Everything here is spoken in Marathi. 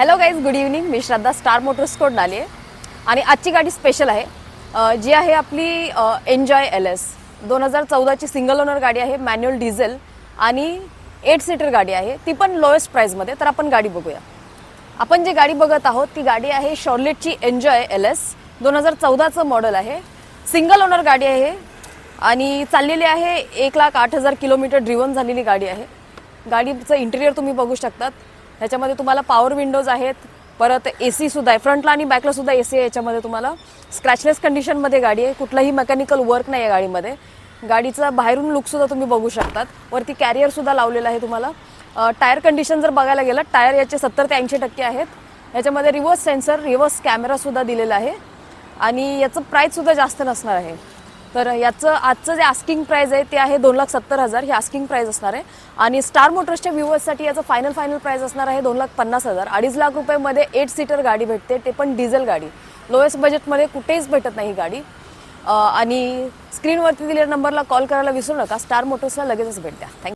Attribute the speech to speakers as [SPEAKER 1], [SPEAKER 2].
[SPEAKER 1] Hello guys, good evening. मी श्रद्धा स्टार मोटर्सकडून आली आहे आणि आजची गाडी स्पेशल आहे, जी आहे आपली एन्जॉय LS 2014ची सिंगल ओनर गाडी आहे, मॅन्युअल डिझेल आणि 8 सीटर गाडी आहे, ती पण लोएस्ट प्राईजमध्ये. तर आपण गाडी बघूया. आपण जी गाडी बघत आहोत ती गाडी आहे शॉर्लेटची एन्जॉय LS 2014चं मॉडेल आहे. सिंगल ओनर गाडी आहे आणि चाललेली आहे 1,08,000 किलोमीटर ड्रिव्हन झालेली गाडी आहे. गाडीचं इंटिरियर तुम्ही बघू शकतात. ह्याच्यामध्ये तुम्हाला पॉवर विंडोज आहेत, परत AC सुद्धा आहे, फ्रंटला आणि बॅकला सुद्धा AC आहे. याच्यामध्ये तुम्हाला स्क्रॅचलेस कंडिशनमध्ये गाडी आहे, कुठलाही मेकॅनिकल वर्क नाही आहे गाडीमध्ये. गाडीचा बाहेरून लुक सुद्धा तुम्ही बघू शकतात. वरती कॅरियर सुद्धा लावलेला आहे तुम्हाला. टायर कंडिशन जर बघायला गेलं, टायर याचे 70 ते 80% आहेत. याच्यामध्ये रिव्हर्स सेन्सर, रिव्हर्स कॅमेरा सुद्धा दिलेला आहे आणि याचं प्राइस सुद्धा जास्त नसणार आहे. तर याचं आजचं जे आस्किंग प्राइस आहे ते आहे 2,70,000 ही आस्किंग प्राइस असणार आहे. आणि स्टार मोटर्सच्या व्ह्यूअर्ससाठी याचं फायनल प्राइस असणार आहे 2,50,000. 2.5 लाख रुपयामध्ये 8 सीटर गाडी भेटते, ते पण डिझेल गाडी. लोएस्ट बजेटमध्ये कुठेच भेटत नाही गाडी. आणि स्क्रीनवरती दिलेल्या नंबरला कॉल करायला विसरू नका. स्टार मोटर्सला लगेचच भेट द्या. थँक्यू.